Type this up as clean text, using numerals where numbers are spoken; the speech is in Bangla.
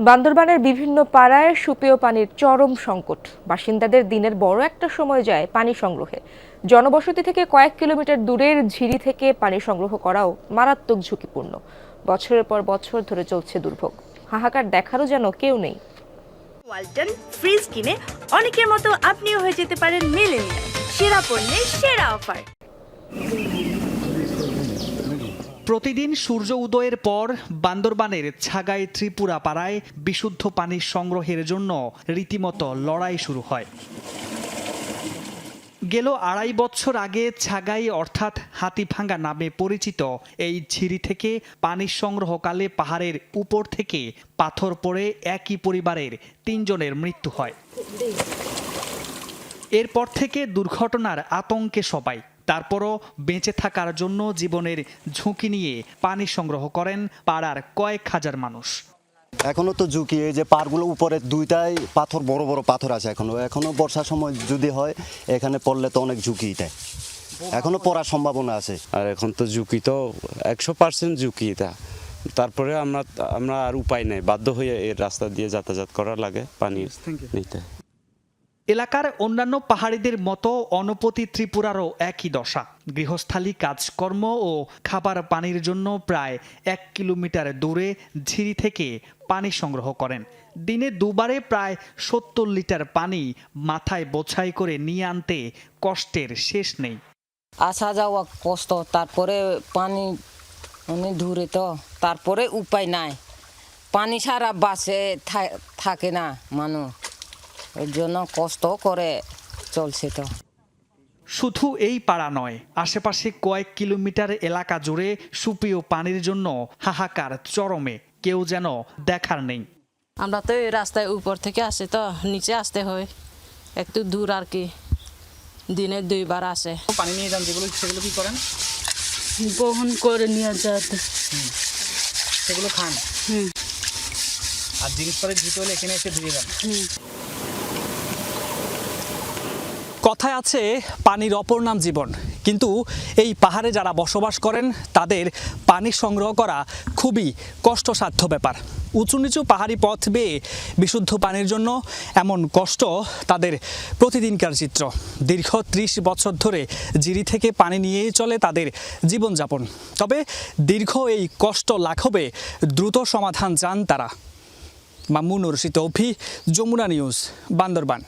বান্দরবানের বিভিন্ন পাড়ায় সুপেয় পানির চরম সংকট। বাসিন্দাদের দিনের বড় একটা সময় যায় পানি সংগ্রহে। জনবসতি থেকে কয়েক কিলোমিটার দূরের ঝিরি থেকে পানি সংগ্রহ করাও মারাত্মক ঝুঁকিপূর্ণ। বছরের পর বছর ধরে চলছে দুর্ভোগ। হাহাকার দেখারও যেন কেউ নেই। ওয়ালটন ফ্রিজ কিনে অনেকের মতো আপনিও হয়ে যেতে পারেন মিলেনিয়াল। সেরা পণ্যের সেরা অফার। প্রতিদিন সূর্য উদয়ের পর বান্দরবানের ছাগাই ত্রিপুরা পাড়ায় বিশুদ্ধ পানি সংগ্রহের জন্য রীতিমতো লড়াই শুরু হয়। গেল ২.৫ বছর আগে ছাগাই অর্থাৎ হাতিভাঙ্গা নামে পরিচিত এই ঝিরি থেকে পানি সংগ্রহকালে পাহাড়ের উপর থেকে পাথর পড়ে একই পরিবারের ৩ জনের মৃত্যু হয়। এরপর থেকে দুর্ঘটনার আতঙ্কে সবাই। তারপরও বেঁচে থাকার জন্য জীবনের ঝুঁকি নিয়ে পানি সংগ্রহ করেন পাড়ার কয়েক হাজার মানুষ। এখনো তো ঝুঁকি, এই যে পাড়গুলো উপরে দুইটাই পাথর, বড় বড় পাথর আছে। এখনো বর্ষার সময় যদি হয় এখানে পড়লে তো অনেক ঝুঁকি এটা, এখনো পড়ার সম্ভাবনা আছে। আর এখন তো ঝুঁকি তো 100% ঝুঁকি এটা। তারপরে আমরা আর উপায় নেই, বাধ্য হয়ে এর রাস্তা দিয়ে যাতায়াত করা লাগে পানি নিতে। এলাকার অন্যান্য পাহাড়িদের মতো অনপতি ত্রিপুরারও একই দশা। গৃহস্থালী কাজকর্ম ও খাবার পানির জন্য প্রায় 1 কিলোমিটার দূরে ঝিরি থেকে পানি সংগ্রহ করেন। দিনে দুবারে প্রায় 70 লিটার পানি মাথায় বোঝাই করে নিয়ে আনতে কষ্টের শেষ নেই। আসা যাওয়া কষ্ট, তারপরে পানি অনেক দূরে, তো তারপরে উপায় নাই। পানি ছাড়া বাসে থাকে না মানুষ, ওই জন্য কষ্ট করে চলছে। তো শুধু এই পাড়া নয়, আশেপাশে কয়েক কিলোমিটার এলাকা জুড়ে সুপেয় পানির জন্য হাহাকার চরমে, কেউ যেন দেখার নেই। আমরা তো এই রাস্তায় উপর থেকে আসি, তো নিচে আসতে হয় একটু দূর আর কি। দিনে 2 বার আসে। পানি নিয়ে যান যেগুলো, সেগুলো কি করেন? বহন করে নিয়ে যেতে। সেগুলো খান। আর জিনিসপত্র ধুতে হলে এখানে এসে ধুয়ে যান। কথায় আছে পানির অপর নাম জীবন, কিন্তু এই পাহাড়ে যারা বসবাস করেন তাদের পানি সংগ্রহ করা খুবই কষ্টসাধ্য ব্যাপার। উঁচু নিচু পাহাড়ি পথ বেয়ে বিশুদ্ধ পানির জন্য এমন কষ্ট তাদের প্রতিদিনকার চিত্র। দীর্ঘ 30 বছর ধরে জিরি থেকে পানি নিয়েই চলে তাদের জীবনযাপন। তবে দীর্ঘ এই কষ্ট লাঘবে দ্রুত সমাধান চান তারা। মামুনুর রশিদ, যমুনা নিউজ, বান্দরবান।